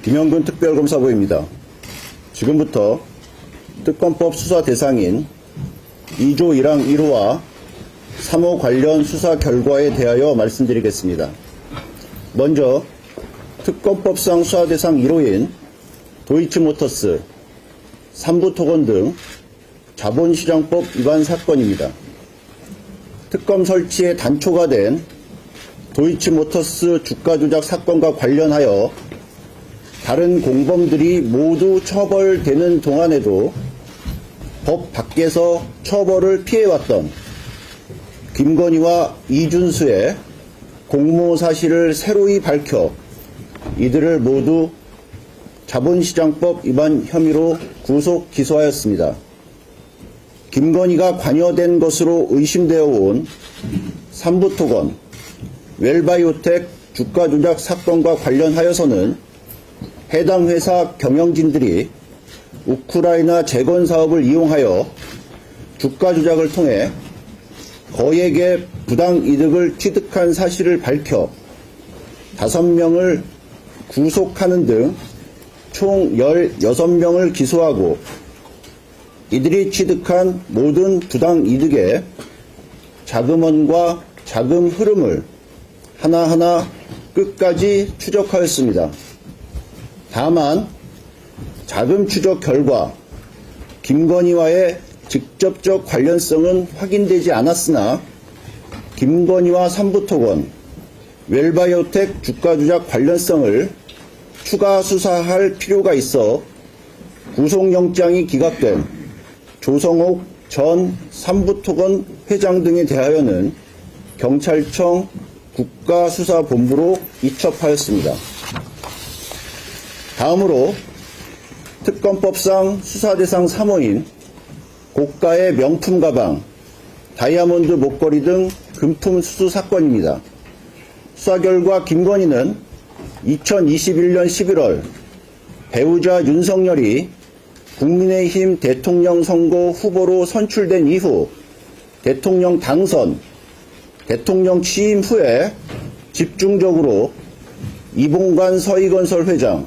김영근 특별검사부입니다. 지금부터 특검법 수사 대상인 2조 1항 1호와 3호 관련 수사 결과에 대하여 말씀드리겠습니다. 먼저 특검법상 수사 대상 1호인 도이치모터스, 삼부토건 등 자본시장법 위반 사건입니다. 특검 설치에 단초가 된 도이치모터스 주가 조작 사건과 관련하여 다른 공범들이 모두 처벌되는 동안에도 법 밖에서 처벌을 피해왔던 김건희와 이준수의 공모 사실을 새로이 밝혀 이들을 모두 자본시장법 위반 혐의로 구속 기소하였습니다. 김건희가 관여된 것으로 의심되어 온 삼부토건, 웰바이오텍 주가 조작 사건과 관련하여서는 해당 회사 경영진들이 우크라이나 재건 사업을 이용하여 주가 조작을 통해 거액의 부당 이득을 취득한 사실을 밝혀 5명을 구속하는 등 총 16명을 기소하고 이들이 취득한 모든 부당 이득의 자금원과 자금 흐름을 하나하나 끝까지 추적하였습니다. 다만 자금 추적 결과 김건희와의 직접적 관련성은 확인되지 않았으나 김건희와 삼부토건, 웰바이오텍 주가 조작 관련성을 추가 수사할 필요가 있어 구속영장이 기각된 조성옥 전 삼부토건 회장 등에 대하여는 경찰청 국가수사본부로 이첩하였습니다. 다음으로 특검법상 수사대상 3호인 고가의 명품 가방, 다이아몬드 목걸이 등 금품 수수 사건입니다. 수사 결과 김건희는 2021년 11월 배우자 윤석열이 국민의힘 대통령 선거 후보로 선출된 이후 대통령 당선, 대통령 취임 후에 집중적으로 이봉관 서희건설 회장,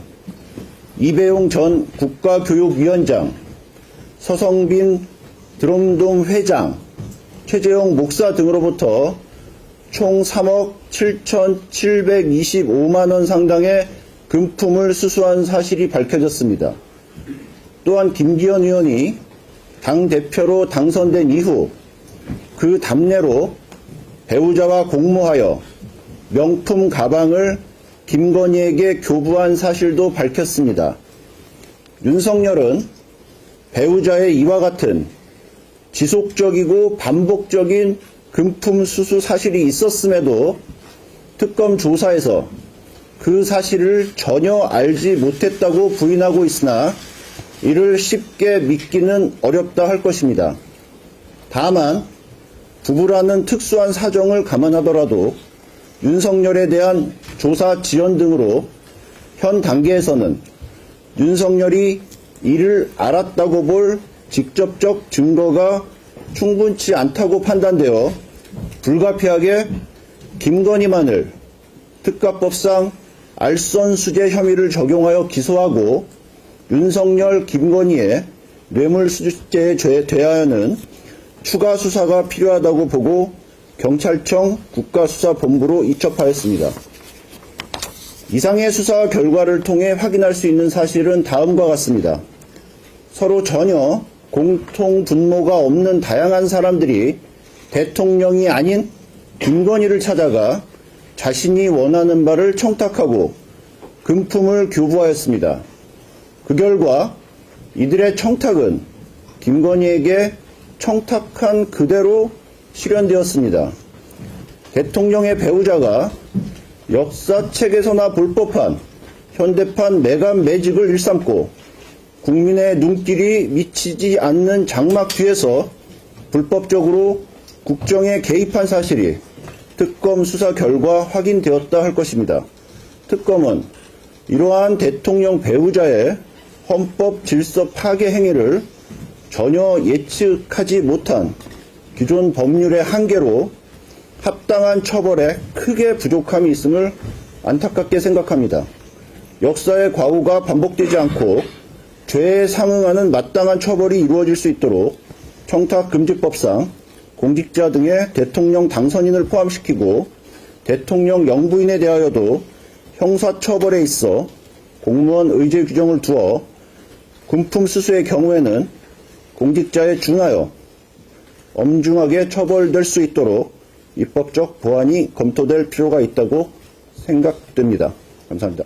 이배용 전 국가교육위원장, 서성빈 드럼돔 회장, 최재형 목사 등으로부터 총 3억 7,725만 원 상당의 금품을 수수한 사실이 밝혀졌습니다. 또한 김기현 의원이 당대표로 당선된 이후 그 답례로 배우자와 공모하여 명품 가방을 김건희에게 교부한 사실도 밝혔습니다. 윤석열은 배우자의 이와 같은 지속적이고 반복적인 금품 수수 사실이 있었음에도 특검 조사에서 그 사실을 전혀 알지 못했다고 부인하고 있으나 이를 쉽게 믿기는 어렵다 할 것입니다. 다만 부부라는 특수한 사정을 감안하더라도 윤석열에 대한 조사 지연 등으로 현 단계에서는 윤석열이 이를 알았다고 볼 직접적 증거가 충분치 않다고 판단되어 불가피하게 김건희만을 특가법상 알선수재 혐의를 적용하여 기소하고 윤석열, 김건희의 뇌물수수죄에 대하여는 추가 수사가 필요하다고 보고 경찰청 국가수사본부로 이첩하였습니다. 이상의 수사 결과를 통해 확인할 수 있는 사실은 다음과 같습니다. 서로 전혀 공통 분모가 없는 다양한 사람들이 대통령이 아닌 김건희를 찾아가 자신이 원하는 바를 청탁하고 금품을 교부하였습니다. 그 결과 이들의 청탁은 김건희에게 청탁한 그대로 실현되었습니다. 대통령의 배우자가 역사책에서나 볼 법한 현대판 매감 매직을 일삼고 국민의 눈길이 미치지 않는 장막 뒤에서 불법적으로 국정에 개입한 사실이 특검 수사 결과 확인되었다 할 것입니다. 특검은 이러한 대통령 배우자의 헌법 질서 파괴 행위를 전혀 예측하지 못한 기존 법률의 한계로 합당한 처벌에 크게 부족함이 있음을 안타깝게 생각합니다. 역사의 과오가 반복되지 않고 죄에 상응하는 마땅한 처벌이 이루어질 수 있도록 청탁금지법상 공직자 등의 대통령 당선인을 포함시키고 대통령 영부인에 대하여도 형사처벌에 있어 공무원 의제 규정을 두어 금품 수수의 경우에는 공직자에 준하여 엄중하게 처벌될 수 있도록 입법적 보완이 검토될 필요가 있다고 생각됩니다. 감사합니다.